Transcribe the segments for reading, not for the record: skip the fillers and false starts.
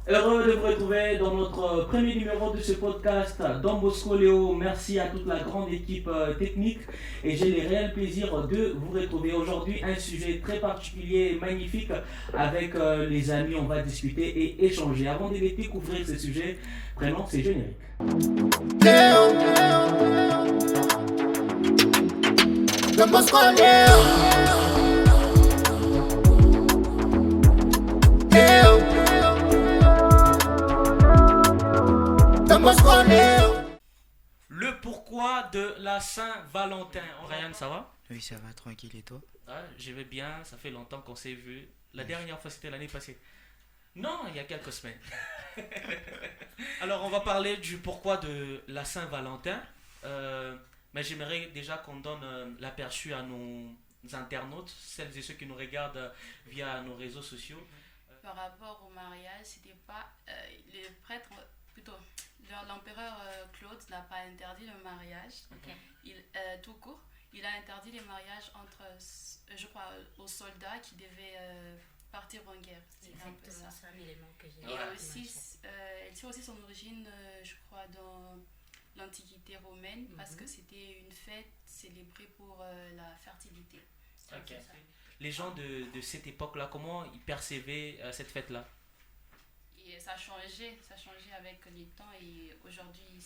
Heureux de vous retrouver dans notre premier numéro de ce podcast Don Bosco Léo. Merci à toute la grande équipe technique et j'ai le réel plaisir de vous retrouver aujourd'hui. Un sujet très particulier et magnifique avec les amis. On va discuter et échanger. Avant de découvrir ce sujet, prenons ces génériques. Don Bosco Léo. Le pourquoi de la Saint-Valentin. Ryan, ça va? Oui, ça va, tranquille, et toi? Je vais bien, ça fait longtemps qu'on s'est vu. La dernière fois, c'était l'année passée. Non, il y a quelques semaines. Alors, on va parler du pourquoi de la Saint-Valentin. Mais j'aimerais déjà qu'on donne l'aperçu à nos internautes, celles et ceux qui nous regardent via nos réseaux sociaux. Par rapport au mariage, c'était pas le prêtre, plutôt l'empereur Claude n'a pas interdit le mariage. Okay. Tout court, il a interdit les mariages entre, je crois, aux soldats qui devaient partir en guerre. C'est exactement ça l'élément que j'ai. Et aussi, elle tire aussi son origine, je crois, dans l'Antiquité romaine, parce que c'était une fête célébrée pour la fertilité. Okay. Les gens de cette époque-là, comment ils percevaient cette fête-là? Et ça a changé avec le temps, et aujourd'hui,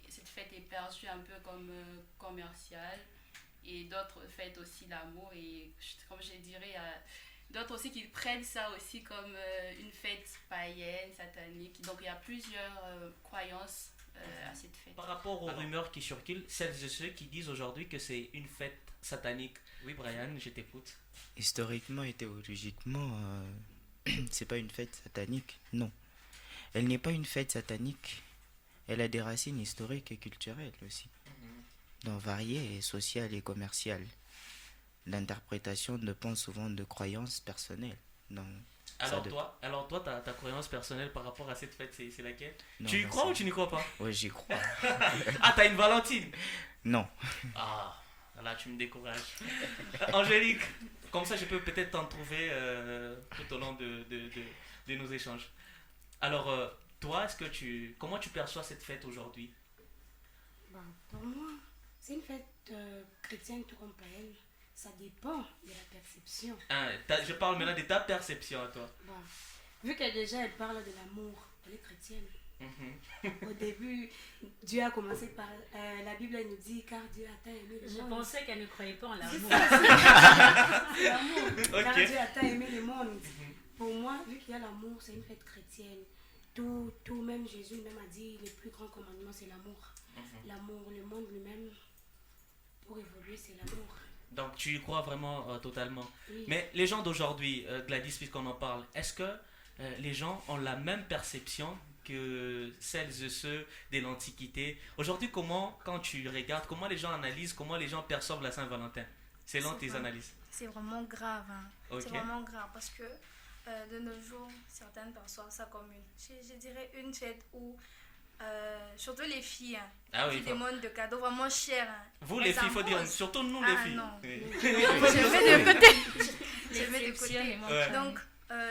cette fête est perçue un peu comme commerciale, et d'autres fêtent aussi l'amour, et comme je dirais, d'autres aussi qui prennent ça aussi comme une fête païenne, satanique. Donc il y a plusieurs croyances à cette fête. Par rapport aux rumeurs qui circulent, celles et ceux qui disent aujourd'hui que c'est une fête satanique. Oui, Brian, je t'écoute. Historiquement et théologiquement, c'est pas une fête satanique, non. Elle n'est pas une fête satanique. Elle a des racines historiques et culturelles aussi, donc variées, sociales et commerciales. L'interprétation dépend souvent de croyances personnelles. Donc, alors toi, ta croyance personnelle par rapport à cette fête, c'est laquelle? Non, tu y crois ou tu n'y crois pas? Oui, j'y crois. Ah, t'as une Valentine? Non. Ah, là tu me décourages. Angélique, comme ça je peux peut-être t'en trouver tout au long de nos échanges. Alors, toi, comment tu perçois cette fête aujourd'hui? Pour moi, c'est une fête chrétienne tout comme païenne. Ça dépend de la perception. Je parle maintenant de ta perception à toi. Vu qu'elle déjà elle parle de l'amour, elle est chrétienne. Au début, Dieu a commencé par... la Bible nous dit car Dieu a tant aimé le monde. Je pensais qu'elle ne croyait pas en l'amour. C'est l'amour. Okay. Car Dieu a tant aimé le monde. Pour moi, vu qu'il y a l'amour, c'est une fête chrétienne. Tout même Jésus même a dit le plus grand commandement, c'est l'amour. L'amour, le monde lui-même, pour évoluer, c'est l'amour. Donc tu y crois vraiment totalement. Oui. Mais les gens d'aujourd'hui, Gladys, puisqu'on en parle, est-ce que les gens ont la même perception que celles et ceux de l'Antiquité? Aujourd'hui, quand tu regardes, comment les gens analysent, comment les gens perçoivent la Saint-Valentin selon tes analyses? C'est vraiment grave. Okay. C'est vraiment grave parce que de nos jours, certaines perçoivent ça comme je dirais une fête où surtout les filles qui demandent des cadeaux vraiment chers. Vous les filles, il faut dire, surtout nous les filles. Non. Oui. Je vais de côté. Ouais. Donc,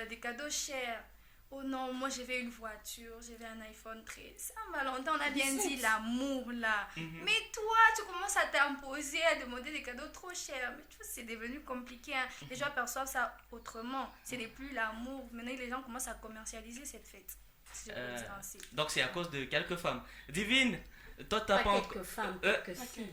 des cadeaux chers. Oh non, moi je veux une voiture, je veux un iPhone 13. Saint-Valentin, on a bien dit l'amour là. Mais toi, tu commences à t'imposer, à demander des cadeaux trop chers. Mais tu vois, c'est devenu compliqué. Les gens perçoivent ça autrement. Ce n'est plus l'amour. Maintenant, les gens commencent à commercialiser cette fête. Si je peux dire ainsi. Donc c'est à cause de quelques femmes. Divine, toi t'as pas quelques femmes, quelques filles.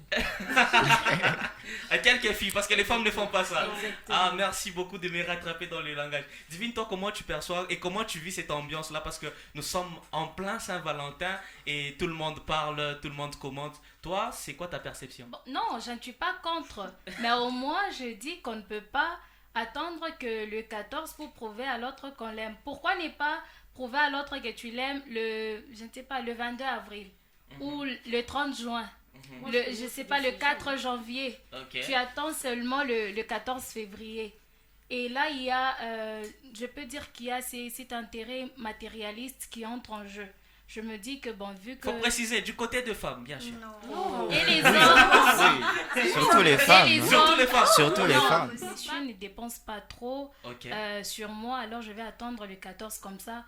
Quelques filles, parce que les femmes ne font pas ça. Exactement. Merci beaucoup de me rattraper dans le langage. Divine, toi comment tu perçois et comment tu vis cette ambiance là, parce que nous sommes en plein Saint-Valentin et tout le monde parle, tout le monde commente. Toi, c'est quoi ta perception? Non, je ne suis pas contre, mais au moins je dis qu'on ne peut pas attendre que le 14 pour prouver à l'autre qu'on l'aime. Pourquoi ne pas prouver à l'autre que tu l'aimes le 22 avril ou le 30 juin, le 4 janvier. Okay. Tu attends seulement le 14 février. Et là, il y a, je peux dire qu'il y a cet intérêt matérialiste qui entre en jeu. Je me dis que bon, vu que... Faut préciser, du côté de femmes, bien sûr. Non. Et les hommes aussi. Surtout les femmes. les hein. Surtout les femmes. Surtout les Non, femmes. monsieur ne dépense pas trop Ok. sur moi, alors je vais attendre le 14 comme ça.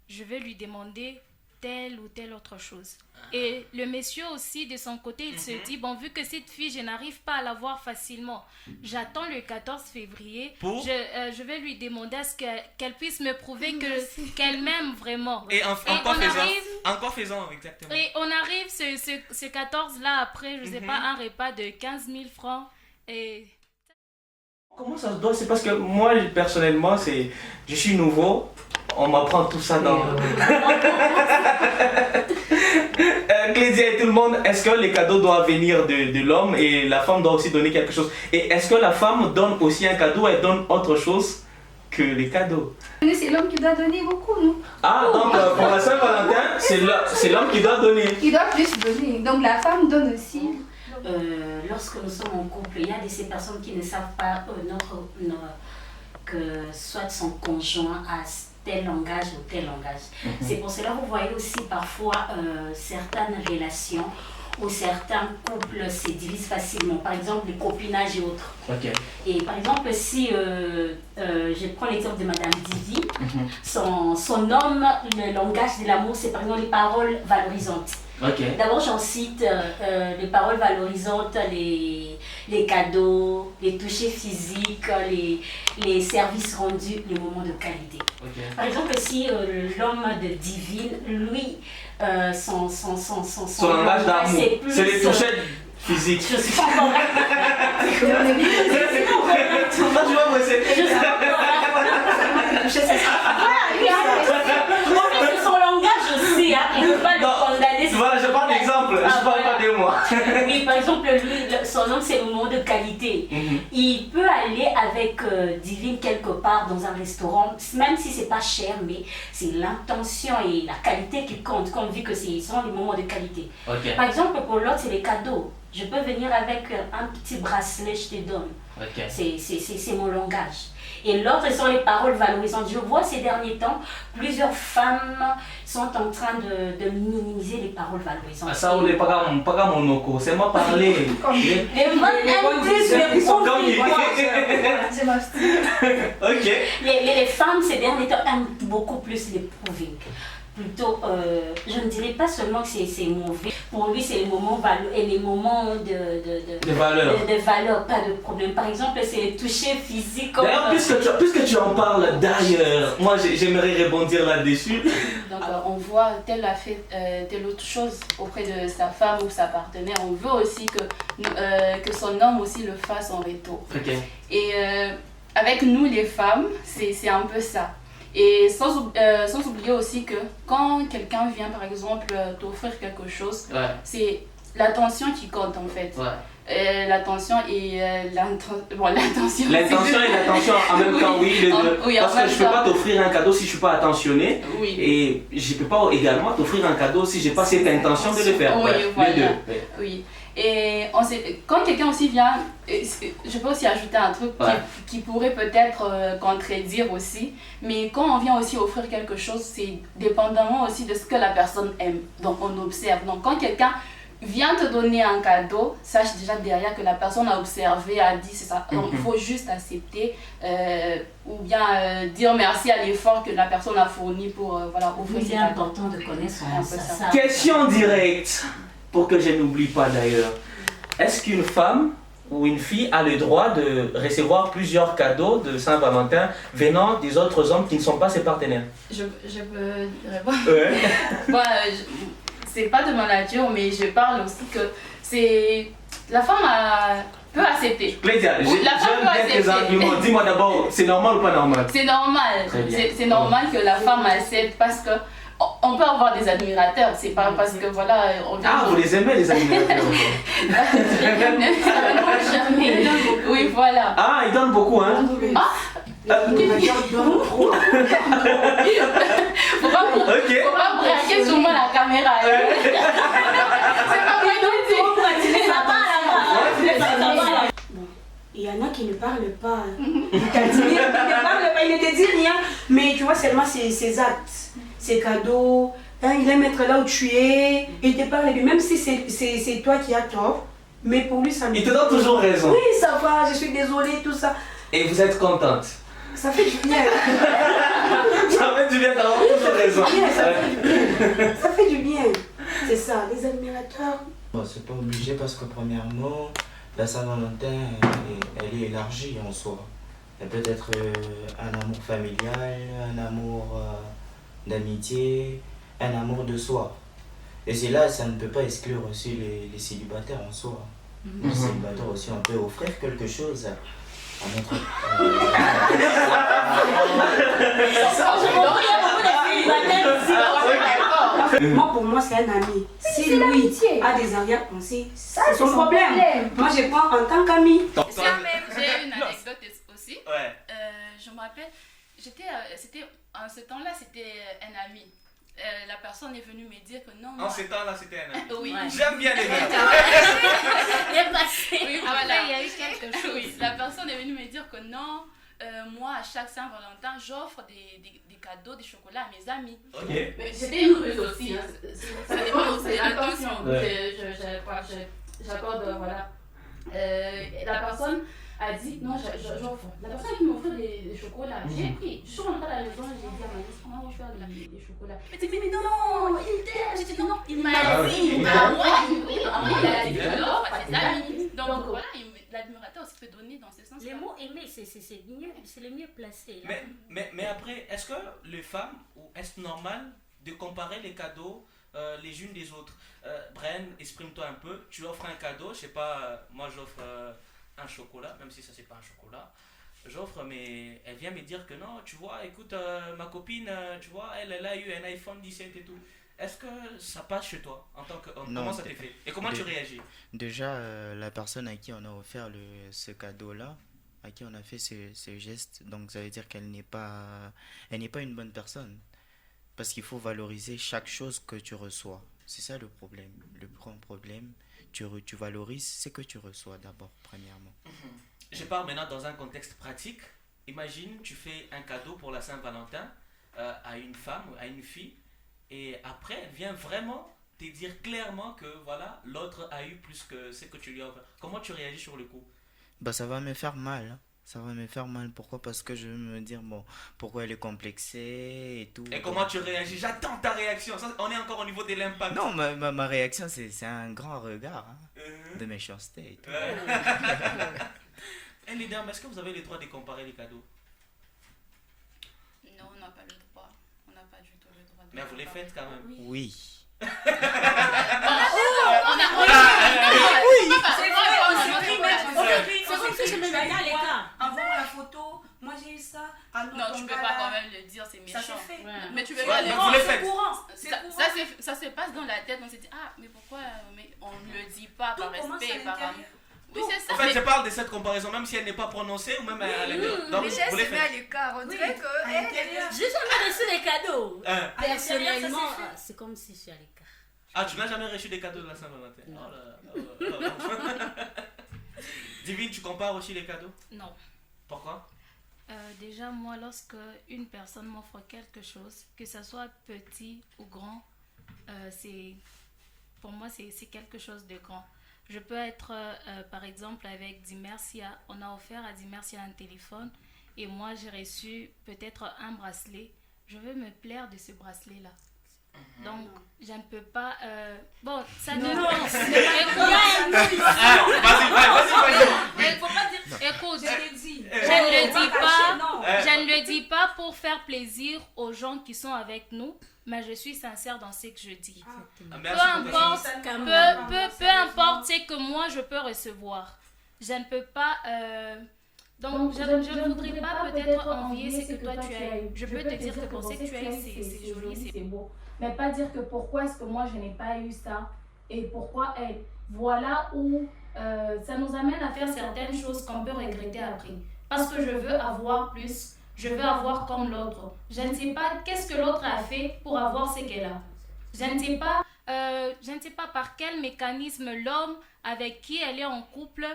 Je vais lui demander telle ou telle autre chose. Et le monsieur aussi, de son côté, il se dit, bon, vu que cette fille, je n'arrive pas à la voir facilement, j'attends le 14 février, Pour je vais lui demander à ce qu'elle puisse me prouver qu'elle m'aime vraiment. Et en quoi on faisant arrive- En quoi faisant, exactement. Et on arrive ce 14-là après, je sais pas, un repas de 15 000 francs. Et Comment ça se doit? C'est parce que moi, personnellement, je suis nouveau. On m'apprend tout ça dans... Clédia et tout le monde, est-ce que les cadeaux doivent venir de l'homme et la femme doit aussi donner quelque chose? Et est-ce que la femme donne aussi un cadeau, elle donne autre chose que les cadeaux? C'est l'homme qui doit donner beaucoup, non? Ah, donc pour la Saint-Valentin, c'est l'homme qui doit donner. Il doit plus donner. Donc la femme donne aussi. Lorsque nous sommes en couple, il y a de ces personnes qui ne savent pas que soit son conjoint a tel langage ou tel langage. C'est pour cela que vous voyez aussi parfois certaines relations où certains couples se divisent facilement. Par exemple, les copinages et autres. Ok. Et par exemple, si je prends l'exemple de Madame Divi, son homme, le langage de l'amour, c'est par exemple les paroles valorisantes. Ok. D'abord, j'en cite les paroles valorisantes, les cadeaux, les touchés physiques, les services rendus, les moments de qualité. Ok. Par exemple, si l'homme de Divine, lui, son langage d'amour, c'est les touchés physiques. Je suis pas encore là. Tu vois, moi, c'est... Je suis pas encore là. Toucher, c'est ça. C'est son langage aussi, hein. Il ne peut pas le condamner. Voilà, je prends l'exemple, je parle pas de moi. Oui, par exemple, lui, son homme, c'est le moment de qualité. Il peut aller avec Divine quelque part dans un restaurant, même si c'est pas cher, mais c'est l'intention et la qualité qui compte, qu'on dit que ce sont les moments de qualité. Ok. Par exemple, pour l'autre, c'est les cadeaux. Je peux venir avec un petit bracelet, je te donne. Ok. C'est mon langage. Et l'autre, ce sont les paroles valorisantes. Je vois ces derniers temps, plusieurs femmes sont en train de minimiser les paroles valorisantes. Ah, ça, on n'est pas comme mon c'est moi parler. Les bonnes aiment plus les C'est ma style. Ok. les femmes, ces derniers temps, aiment beaucoup plus les proving. Plutôt, je ne dirais pas seulement que c'est mauvais. Pour lui, c'est les moments et les moments de valeur, pas de problème. Par exemple, c'est les touchés physiques. D'ailleurs, puisque tu en parles d'ailleurs, moi j'aimerais rebondir là-dessus. Donc on voit tel a fait telle autre chose auprès de sa femme ou sa partenaire. On veut aussi que son homme aussi le fasse en retour. Ok. Et avec nous les femmes, c'est un peu ça. Et sans oublier aussi que quand quelqu'un vient par exemple t'offrir quelque chose, Ouais. c'est l'attention qui compte en fait. Ouais. L'attention et l'intention. L'intention et l'attention en même temps, oui, les deux. Oui, en parce que même je ne peux temps. pas t'offrir un cadeau si je ne suis pas attentionné. Oui. Et je ne peux pas également t'offrir un cadeau si je n'ai pas cette intention de le faire. Oui, Ouais, voilà. les deux. Ouais. Oui. Et quand quelqu'un aussi vient, je peux aussi ajouter un truc Ouais. qui pourrait peut-être contredire aussi, mais quand on vient aussi offrir quelque chose, c'est dépendamment aussi de ce que la personne aime. Donc on observe. Donc quand quelqu'un vient te donner un cadeau, sache déjà derrière que la personne a observé, a dit c'est ça. Donc il faut juste accepter ou bien dire merci à l'effort que la personne a fourni pour offrir Il ce est cadeau. important de connaître Un peu ça. Question directe, pour que je n'oublie pas d'ailleurs. Est-ce qu'une femme ou une fille a le droit de recevoir plusieurs cadeaux de Saint-Valentin venant des autres hommes qui ne sont pas ses partenaires? Je peux répondre. Ouais. Moi, c'est pas de ma nature, mais je parle aussi que c'est la femme peut accepter. Clédia, La j'aime femme bien peut tes accepter. arguments. Dis-moi d'abord, c'est normal ou pas normal? C'est normal. Très bien. C'est normal que la femme accepte parce que on peut avoir des admirateurs. C'est pas parce que voilà on vient. Ah, vous les aimez les animateurs? Jamais. Oui, voilà. Ah, ils donnent beaucoup, hein? Faut pas Ok. faut pas braquer sur moi la caméra. C'est pas moi qui Il y en a qui ne parlent pas. Il ne parle pas, il ne te dit rien. Mais tu vois seulement ses actes, ses cadeaux. Hein, il aime être là où tu es. Il te parle de lui. Même si c'est toi qui as tort, Mais pour lui, ça me... Il te donne toujours raison. Oui, ça va, je suis désolée, tout ça. Et vous êtes contente. Ça fait du bien. Ça fait du bien d'avoir toujours raison. Ça fait du bien. Ça fait du bien. C'est ça, les admirateurs. Bon, c'est pas obligé parce que premièrement, la Saint-Valentin, elle est élargie en soi. Elle peut être un amour familial, un amour d'amitié, un amour de soi. Et c'est là, ça ne peut pas exclure aussi les célibataires en soi. Les célibataires aussi, on peut offrir quelque chose à notre... Moi, pour moi, c'est un ami. Si lui a des arrière-pensées, c'est son problème. Moi, je prends en tant qu'ami. J'ai une anecdote aussi. Ouais. Je me rappelle, en ce temps-là, c'était un ami. La personne est venue me dire que non. En ce temps-là, c'était un ami. Oui. J'aime bien les verbes. Oui, voilà. Il y a eu quelque chose. Oui, la personne est venue me dire que non. Moi, à chaque Saint-Valentin, j'offre des cadeaux, des chocolats à mes amis. Ok. Mais c'était une ruse aussi. Hein. Ça dépend aussi. Attention. Ouais. J'accorde, voilà. La personne a dit non, j'offre. La personne qui m'offre des chocolats, j'ai pris. Je suis rentrée à la maison et j'ai dit à ma nièce, comment je faire des chocolats. Elle dit, mais non, il t'aime. J'ai dit, non, il m'a dit à moi. Il a dit que l'offre à ses amis. Donc voilà, l'admirateur aussi peut donner dans ce sens. Les mots aimés, c'est le mieux placé. Là. Mais après, est-ce que les femmes, ou est-ce normal de comparer les cadeaux les unes des autres? Brian, exprime-toi un peu. Tu offres un cadeau, je sais pas, moi j'offre un chocolat, même si ça c'est pas un chocolat. J'offre, mais elle vient me dire que non, tu vois, écoute, ma copine, tu vois, elle a eu un iPhone 17 et tout. Est-ce que ça passe chez toi en tant qu'homme? Comment ça t'est fait? Et comment tu réagis? Déjà, la personne à qui on a offert ce cadeau-là, à qui on a fait ce geste, donc ça veut dire qu'elle n'est pas une bonne personne. Parce qu'il faut valoriser chaque chose que tu reçois. C'est ça le problème. Le grand problème, tu valorises ce que tu reçois d'abord, premièrement. Je parle maintenant dans un contexte pratique. Imagine, tu fais un cadeau pour la Saint-Valentin à une femme, à une fille, et après, elle vient vraiment te dire clairement que voilà, l'autre a eu plus que ce que tu lui as offert. Comment tu réagis sur le coup? Bah, ça va me faire mal. Hein. Ça va me faire mal. Pourquoi? Parce que je vais me dire, bon, pourquoi elle est complexée et tout. Et comment tu réagis? J'attends ta réaction. Ça, on est encore au niveau de l'impact. Non, ma réaction, c'est un grand regard de méchanceté et tout. Et les dames, est-ce que vous avez le droit de comparer les cadeaux? Non, on n'a pas le droit. On n'a pas du tout le droit. Mais vous les faites quand même. Oui. C'est comme si je me mettais à l'écart. Envoie la photo, moi j'ai eu ça. Non, tu peux pas quand même le dire, c'est méchant. Ça se fait. Mais tu peux Ouais, pas mais le vous les faites. Ça se passe dans la tête, on se dit, ah, mais pourquoi on ne le dit pas par respect, par amour. Oui, c'est ça. En fait, je parle de cette comparaison, même si elle n'est pas prononcée ou même à l'intérieur. Donc, Les gestes vous les se met à faites. l'écart. On dirait que. J'ai jamais reçu les cadeaux. Personnellement, ça s'est fait. c'est comme si je suis à l'écart. Ah, tu n'as jamais reçu des cadeaux de la Saint-Valentin? Oh là. Divine, tu compares aussi les cadeaux? Non. Pourquoi? Déjà, moi, lorsque une personne m'offre quelque chose, que ce soit petit ou grand, pour moi, c'est quelque chose de grand. Je peux être, par exemple, avec Dimercia. On a offert à Dimercia un téléphone et moi, j'ai reçu peut-être un bracelet. Je veux me plaire de ce bracelet-là. Donc, je ne peux pas... Bon, ça dépend. Écoute, je ne le dis pas pour faire plaisir aux gens qui sont avec nous, mais je suis sincère dans ce que je dis. Peu importe ce que moi je peux recevoir. Je ne peux pas... Donc, je ne voudrais pas peut-être envier ce que toi tu as eu. Je peux te dire que pour ce que tu as eu, c'est joli, c'est beau. Mais pas dire que pourquoi est-ce que moi je n'ai pas eu ça et pourquoi elle. Voilà où ça nous amène à faire certaines choses qu'on peut regretter après. Parce que je veux avoir plus, je veux avoir comme l'autre. Je ne sais pas qu'est-ce que l'autre a fait pour avoir ce qu'elle a. Je ne sais pas par quel mécanisme l'homme avec qui elle est en couple,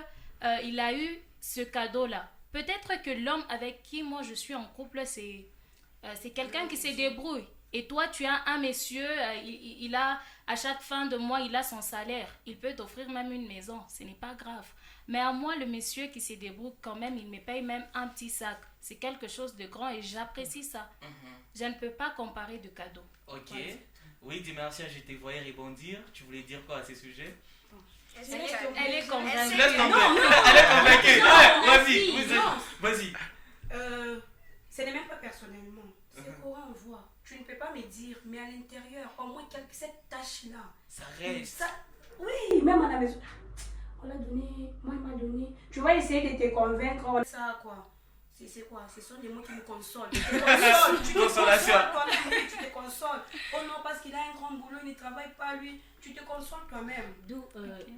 il a eu ce cadeau-là. Peut-être que l'homme avec qui moi je suis en couple, c'est quelqu'un qui se débrouille. Et toi, tu as un monsieur, il a, à chaque fin de mois, il a son salaire. Il peut t'offrir même une maison. Ce n'est pas grave. Mais à moi, le monsieur qui se débrouille quand même, il me paye même un petit sac. C'est quelque chose de grand et j'apprécie ça. Je ne peux pas comparer de cadeaux. Ok. Voilà. Oui, Dimercia, je te voyais rebondir. Tu voulais dire quoi à ce sujet? Elle est convaincue. Elle est convaincue. Vas-y. Ce n'est même pas personnellement. C'est quoi on voit. Tu ne peux pas me dire, mais à l'intérieur, au moins cette tâche-là. Ça reste. Oui, même à la maison. On l'a donné, moi il m'a donné. Tu vas essayer de te convaincre. Ça quoi? C'est quoi? Ce sont des mots qui me consolent. Tu te consoles toi-même, tu te consoles. Oh non, parce qu'il a un grand boulot, il ne travaille pas lui. Tu te consoles toi-même. D'où,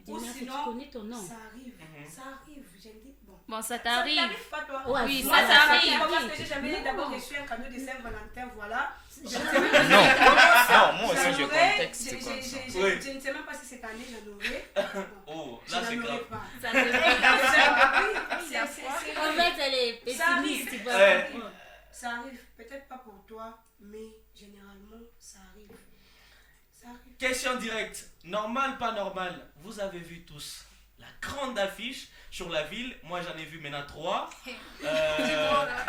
ou sinon, tu connais ton nom. Ça arrive, j'ai dit bon. Bon, ça t'arrive. Ça t'arrive pas toi? Oui, ça t'arrive. Parce que j'ai jamais d'abord reçu un cadeau de Saint-Valentin, voilà. Non, moi aussi je contexte. Je ne sais même pas si cette année j'en aurai. Oh, là c'est grave. Ça te En fait, elle est pessimiste. Tu vois. Ça arrive, peut-être pas pour toi, mais généralement ça arrive. Question directe. Normal, pas normal. Vous avez vu tous la grande affiche sur la ville. Moi, j'en ai vu maintenant 3.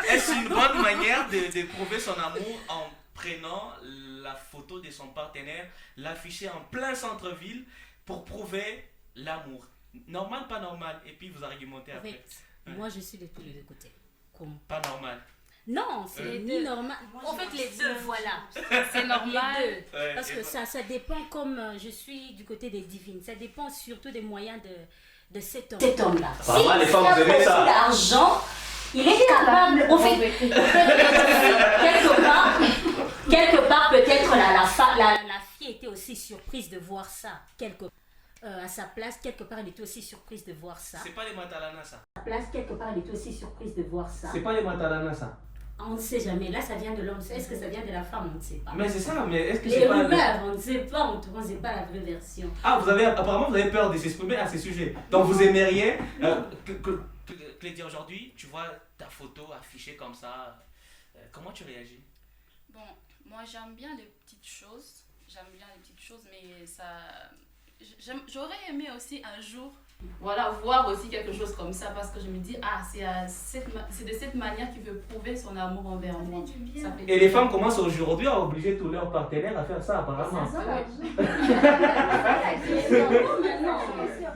Est-ce une bonne manière de prouver son amour en prenant la photo de son partenaire, l'afficher en plein centre-ville pour prouver l'amour? Normal, pas normal. Et puis, vous argumentez après. En fait, moi, je suis de tous les deux côtés. Pas normal. Non, c'est ni normal. En fait, les deux, voilà. C'est normal. Les deux. Parce que ça dépend, comme je suis du côté des divines, ça dépend surtout des moyens de cet homme. Cet homme-là. Apparemment, les femmes, vous aimez ça. L'argent, il est capable, en fait, quelque part, peut-être la fille était aussi surprise de voir ça. À sa place, quelque part, elle était aussi surprise de voir ça. C'est pas les Matalana, ça. À sa place, quelque part, elle était aussi surprise de voir ça. C'est pas les Matalana, ça. On ne sait jamais. Là, ça vient de l'homme. Est-ce que ça vient de la femme? On ne sait pas. Mais c'est ça, mais est-ce que les c'est pas... rumeurs, on ne sait pas. En tout cas, c'est pas la vraie version. Ah, apparemment, vous avez peur de s'exprimer à ces sujets. Donc, vous aimeriez... Clédia, aujourd'hui, tu vois ta photo affichée comme ça. Comment tu réagis? Bon, moi, j'aime bien les petites choses. Mais ça... J'aurais aimé aussi un jour voir aussi quelque chose comme ça, parce que je me dis, c'est de cette manière qu'il veut prouver son amour envers moi. Et les femmes commencent aujourd'hui à obliger tous leurs partenaires à faire ça, apparemment.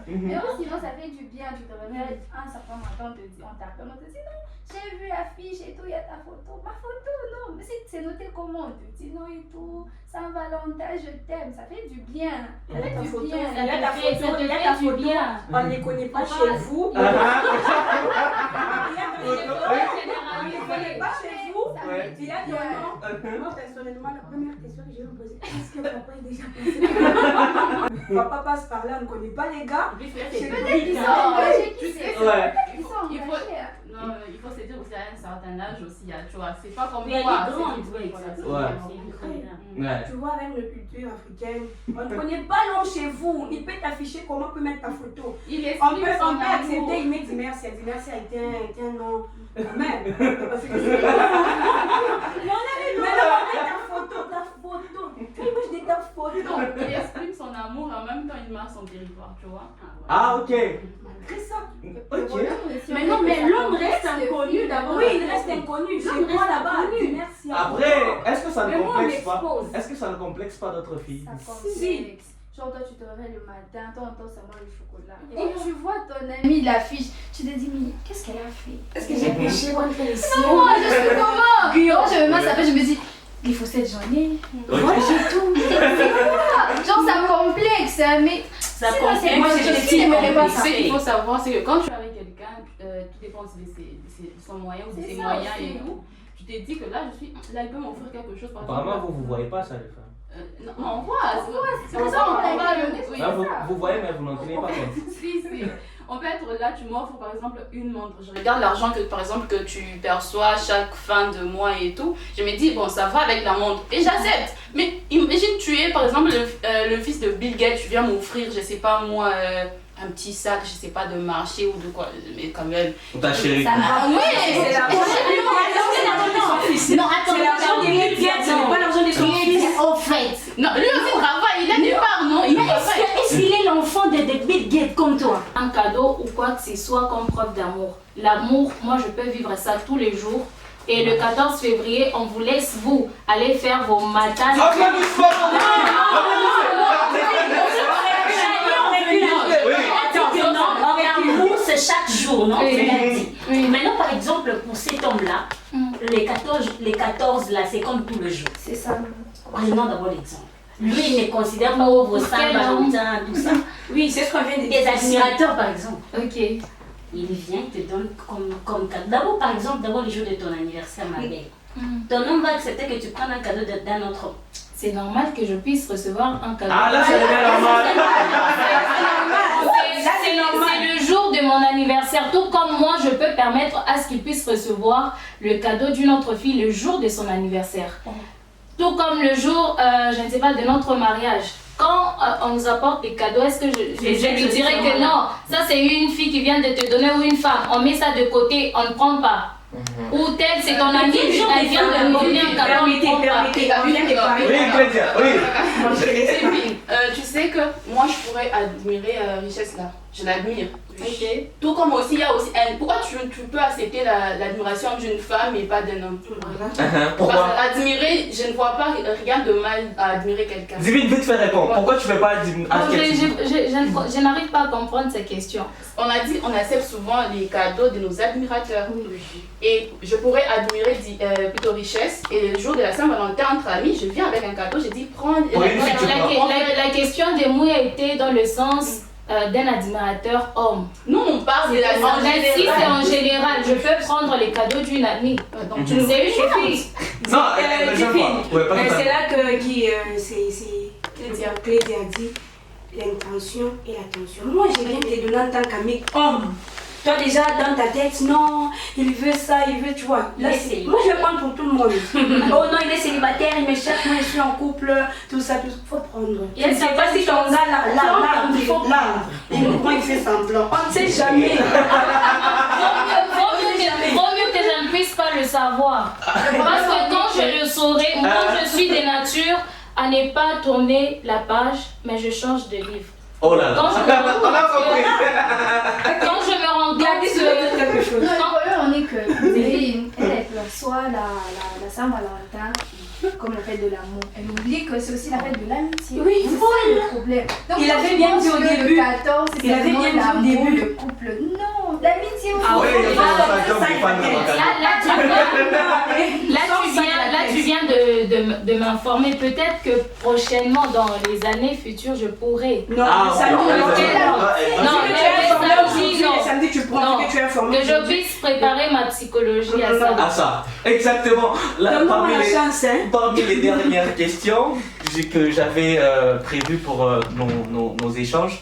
Mais sinon, ça fait du bien. Tu te réveilles un certain matin, on t'appelle, on te dit non, j'ai vu l'affiche et tout, il y a ta photo. Ma photo, non, mais c'est noté comment? On te dit non et tout. Saint-Valentin, je t'aime, ça fait du bien. Ça fait du bien. Il y a ta photo, il y a ta photo. On ne les connaît pas chez vous. On ne les connaît pas chez vous. Il y a ton nom. Moi, personnellement, la première question que je vais me poser, est-ce que papa est déjà passé? Papa passe par là, on ne connaît pas les gars. Peut-être qu'ils sont engagés, qui sait? Ils sont engagés. Non, il faut se dire aussi à un certain âge aussi, tu vois, c'est pas comme Mais moi. Tu vois, avec notre culture africaine, on ne connaît pas l'homme chez vous. Il peut t'afficher comment peut mettre ta photo. On peut accepter, il met Dimercia. Dimercia a été un nom. Même. Mais là, on met ta photo. Il met ta photo. Il exprime son amour, en même temps il marque son territoire, tu vois. Ah, ok. C'est ça. Ok. Mais non, mais l'homme reste inconnu d'abord. Oui, il reste inconnu. C'est moi là-bas. Merci. Après, est-ce que ça ne complexe pas? Est-ce que ça ne complexe pas d'autres filles? Si. Genre toi tu te réveilles le matin, toi entends seulement le chocolat. Et tu vois ton ami l'affiche, tu te dis mais qu'est-ce qu'elle a fait? Est-ce que j'ai péché moi ici? Non, moi je suis comment? Guillaume, je me masse après, je me dis il faut cette journée. Voilà, j'ai tout. Genre ça me complexe, mais ça complexe. Moi ce qu'il faut savoir, c'est que quand tu es avec quelqu'un, tout dépend de son moyen ou de ses moyens et tout. Tu te dis que là il peut m'offrir quelque chose. Apparemment, vous ne voyez pas ça, les femmes. Non, on voit. C'est pour ça qu'on va vous voyez, mais vous n'en tenez pas compte. Si. On peut être là, tu m'offres par exemple une montre. Je regarde l'argent que tu perçois chaque fin de mois et tout. Je me dis, bon, ça va avec la montre. Et j'accepte. Mais imagine, tu es par exemple le fils de Bill Gates, tu viens m'offrir, je sais pas moi, un petit sac, je sais pas, de marché ou de quoi, mais quand même. Pour ta chérie. Ça va. Oui, c'est l'argent de son fils. Non, attends, c'est l'argent des médias, ce n'est pas l'argent de son fils. En fait. Non, lui aussi travaille, il a des parts, non? Il travaille. Est-ce qu'il est l'enfant de Bill Gates comme toi? Un cadeau ou quoi que ce soit comme preuve d'amour. L'amour, moi je peux vivre ça tous les jours. Et le 14 février, on vous laisse vous aller faire vos matanes. L'amour, c'est chaque jour, non? Oui. Oui. Maintenant, par exemple, pour cet homme-là, les 14 là, c'est comme tout le jour. C'est ça. Prenons d'abord l'exemple. Lui, il ne considère pas vos Saint-Valentin, tout ça. Oui, c'est ce qu'on vient de dire. Des admirateurs, par exemple. Ok. Il vient, il te donne comme cadeau. D'abord, par exemple, le jour de ton anniversaire, ma belle. Ton homme va accepter que tu prennes un cadeau d'un autre homme. C'est normal que je puisse recevoir un cadeau. Ah là, c'est normal. C'est le jour de mon anniversaire. Tout comme moi, je peux permettre à ce qu'il puisse recevoir le cadeau d'une autre fille le jour de son anniversaire. Tout comme le jour, je ne sais pas, de notre mariage. Quand on nous apporte des cadeaux, est-ce que je lui dirais que non, ça c'est une fille qui vient de te donner ou une femme, on met ça de côté, on ne prend pas. Ou tel, c'est ton ami, elle vient de me donner un cadeau, on ne prend pas. Oui, Clédia, oui. Tu sais que moi je pourrais admirer Richesse là, je l'admire. Ok. Tout comme aussi, il y a aussi pourquoi tu peux accepter l'admiration d'une femme et pas d'un homme? Pourquoi? Parce qu'admirer, je ne vois pas rien de mal à admirer quelqu'un. Vite fait répondre. Pourquoi tu ne fais pas Je n'arrive pas à comprendre ces questions. On a dit on accepte souvent les cadeaux de nos admirateurs. Et je pourrais admirer plutôt Richesse. Et le jour de la Saint-Valentin entre amis, je viens avec un cadeau, je dis prends. La question de Mouy a été dans le sens d'un admirateur homme. Nous on parle de la Si c'est en général, je peux prendre les cadeaux d'une amie. Donc c'est une fille. Non, c'est là que Clédia a dit l'intention et l'attention. Moi, je viens te donner en tant qu'ami homme. Toi, déjà, dans ta tête, non, il veut ça, il veut, tu vois. Là, moi, je vais prendre pour tout le monde. Oh non, il est célibataire, il me cherche, moi, je suis en couple, tout ça, il faut prendre. Je ne sais pas si ton gars, là, il faut prendre. Et pourquoi il fait semblant? On ne sait jamais. Vaut mieux que je ne puisse pas le savoir. Parce que quand je le saurai, moi, je suis de nature à ne pas tourner la page, mais je change de livre. Oh là là. Quand je me rends compte quelque chose. Non, le problème, on est que elle perçoit la Saint-Valentin comme la fête de l'amour. Elle oublie que c'est aussi la fête de l'amitié. Oui, c'est ça le problème. Donc, il avait bien dit au début. Le 14, c'est l'amour, le couple. Non, l'amitié aussi. Ah oui, là, tu viens de m'informer. Peut-être que prochainement, dans les années futures, je pourrais. Non, samedi, tu prends que tu es informé. Que je puisse préparer ma psychologie à ça. À ça, exactement. Là, parmi les dernières questions que j'avais prévues pour nos échanges,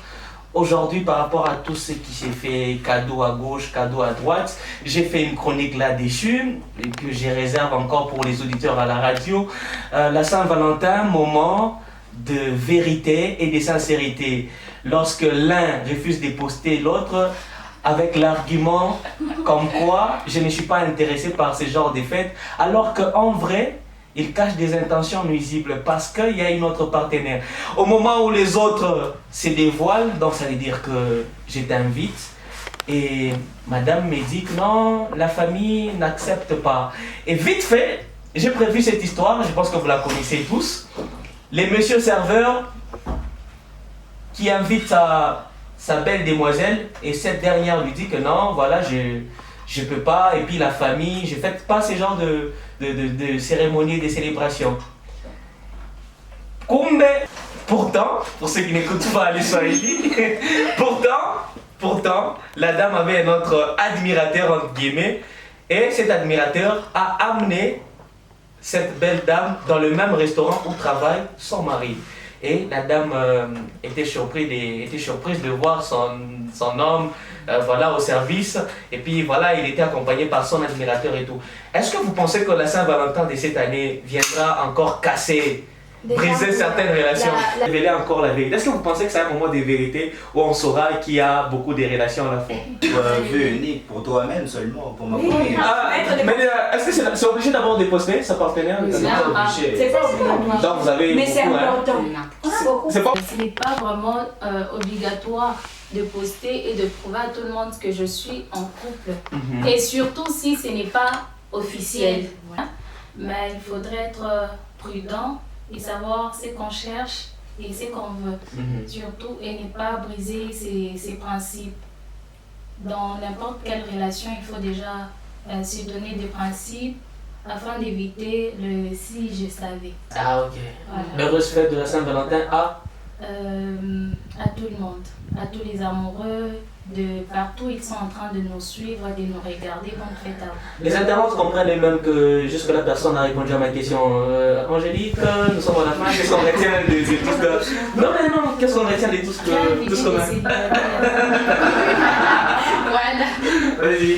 aujourd'hui, par rapport à tout ce qui s'est fait, cadeau à gauche, cadeau à droite, j'ai fait une chronique là-dessus, que je réserve encore pour les auditeurs à la radio. La Saint-Valentin, moment de vérité et de sincérité. Lorsque l'un refuse de poster l'autre, avec l'argument comme quoi je ne suis pas intéressé par ce genre de fêtes, alors qu'en vrai, il cache des intentions nuisibles parce qu'il y a une autre partenaire. Au moment où les autres se dévoilent, donc ça veut dire que je t'invite, et madame me dit que non, la famille n'accepte pas. Et vite fait, j'ai prévu cette histoire, je pense que vous la connaissez tous. Les messieurs serveurs qui invitent sa belle demoiselle, et cette dernière lui dit que non, voilà, je peux pas, et puis la famille, je fais pas ce genre de cérémonie, de célébration. Pourtant, pour ceux qui n'écoutent pas les Swahili, pourtant, la dame avait un autre admirateur, entre guillemets, et cet admirateur a amené cette belle dame dans le même restaurant où travaille son mari. Et la dame était surprise de voir son homme au service. Et puis voilà, il était accompagné par son admirateur et tout. Est-ce que vous pensez que la Saint-Valentin de cette année viendra encore casser briser certaines relations, révéler encore la vérité. Est-ce que vous pensez que c'est un moment des vérités où on saura qu'il y a beaucoup de relations à la fois? Vue unique pour toi-même seulement, pour ma Oui. famille. Mais est-ce que c'est obligé d'abord de poster sa partenaire? C'est pas obligatoire. Donc vous avez Mais c'est beaucoup, important. C'est pas... Ce n'est pas vraiment obligatoire de poster et de prouver à tout le monde que je suis en couple. Et surtout si ce n'est pas officiel. Voilà. Mais il faudrait être prudent et savoir ce qu'on cherche et ce qu'on veut. Surtout, et ne pas briser ses principes. Dans n'importe quelle relation, il faut déjà se donner des principes afin d'éviter le si je savais. Ah ok. Voilà. Heureuse fête de la Saint-Valentin à À tout le monde, à tous les amoureux, de partout, ils sont en train de nous suivre, de nous regarder. Bonne fête à vous. Les internautes comprennent les mêmes que jusque la personne a répondu à ma question. Angélique, nous sommes à la fin, qu'est-ce qu'on retient de tout ce que... Non, qu'est-ce qu'on retient de tout ce que... Tout ce qu'on a... Voilà. Vas-y.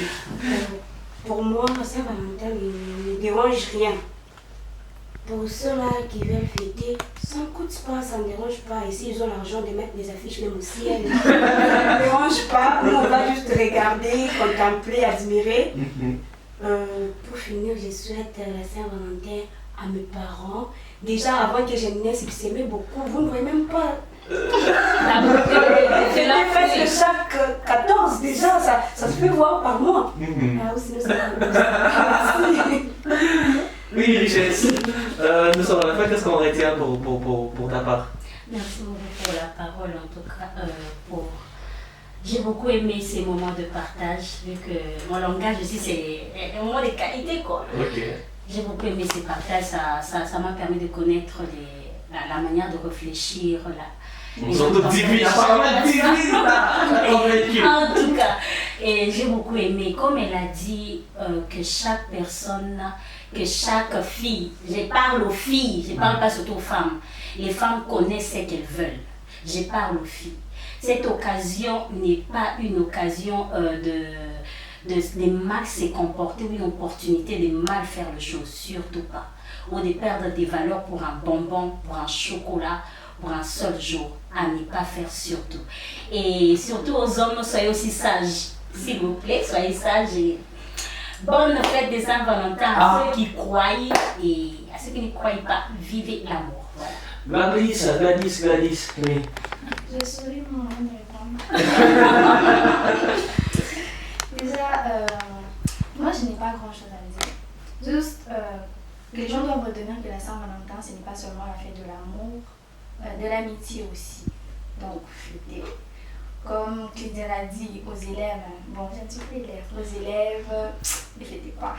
Pour moi, Saint-Valentin ne dérange rien. Pour ceux-là qui veulent fêter, ça ne coûte pas, ça ne dérange pas. Et s'ils ont l'argent de mettre des affiches même au ciel, ça ne dérange pas. Nous, on va juste regarder, contempler, admirer. Pour finir, je souhaite la Saint-Valentin à mes parents. Déjà, avant que je naisse, ils s'aimaient beaucoup. Vous ne voyez même pas. La beauté, C'est la fête de chaque 14, déjà, ça se peut voir par mois. Ah, ou sinon, merci. Oui, Richesse. Nous sommes à la fin, qu'est-ce qu'on retient pour ta part? Merci beaucoup pour la parole, en tout cas. J'ai beaucoup aimé ces moments de partage, vu que mon langage aussi, c'est un moment de qualité, quoi. Okay. J'ai beaucoup aimé ces partages, ça m'a permis de connaître la manière de réfléchir. Nous sommes tous divines, en tout cas, et j'ai beaucoup aimé, comme elle a dit, que chaque personne, que chaque fille, je parle aux filles, je parle pas surtout aux femmes, les femmes connaissent ce qu'elles veulent, je parle aux filles. Cette occasion n'est pas une occasion de mal se comporter ou une opportunité de mal faire les choses, surtout pas. Ou de perdre des valeurs pour un bonbon, pour un chocolat, pour un seul jour, à ne pas faire surtout. Et surtout aux hommes, soyez aussi sages, s'il vous plaît, soyez sages. Et bonne fête de Saint-Valentin à ceux qui croient et à ceux qui ne croient pas, vivez l'amour. Voilà. Gladys, oui. Je souris mon nom de répondre. Déjà, moi je n'ai pas grand chose à dire. Juste, les gens doivent retenir que la Saint-Valentin, ce n'est pas seulement la fête de l'amour, de l'amitié aussi. Donc, fêter. Comme Claudia l'a dit aux élèves, bon, j'ai un petit peu élèves, aux élèves, ne fêtez pas.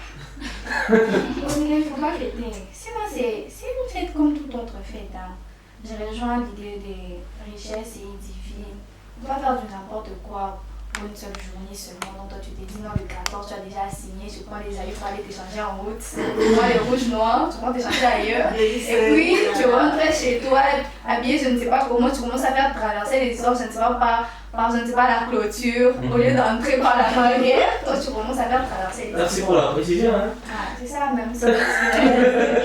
Aux élèves, il ne faut pas fêter. Sinon, c'est une fête comme toute autre fête. Hein. Je rejoins l'idée des richesses et divines. On ne peut pas faire du n'importe quoi pour une seule journée seulement. Donc, toi, tu t'es dit, non, le 14, tu as déjà signé, tu prends les aïeux pour aller t'échanger en route. Tu prends les rouges noirs, tu prends t'échanger ailleurs. Et puis, tu rentres chez toi, habillé, je ne sais pas comment, tu commences à faire traverser les hommes, je ne sais pas, par je ne sais pas, la clôture. Au lieu d'entrer par la barrière, toi, tu commences à faire traverser les hommes. Merci pour la précision. Hein? Ah, c'est ça même.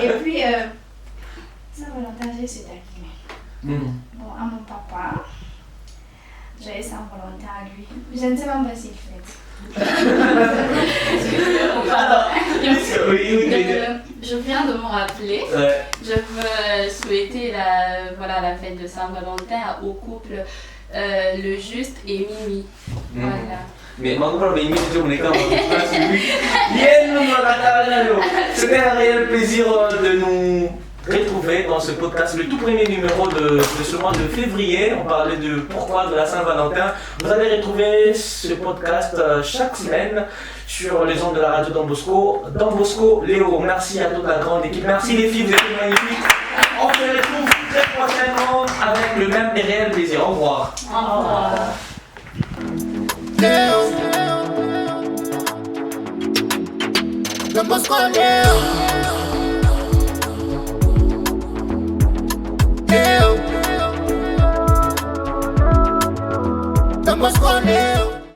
Et puis, Saint-Valentin, j'ai ce taquin. Bon, à mon papa. J'avais Saint-Valentin à lui. Je ne sais même pas s'il fête. Je viens de me rappeler. Ouais. Je veux souhaiter la fête de Saint-Valentin au couple Le Juste et Mimi. Voilà. Mais c'était un réel plaisir de nous retrouver dans ce podcast, le tout premier numéro de ce mois de février. On parlait de pourquoi de la Saint-Valentin. Vous allez retrouver ce podcast chaque semaine sur les ondes de la radio Don Bosco. Don Bosco, Léo, merci à toute la grande équipe. Merci les filles, vous êtes magnifiques. On se retrouve très prochainement avec le même et réel plaisir. Au revoir. Au revoir. Don Bosco, Léo.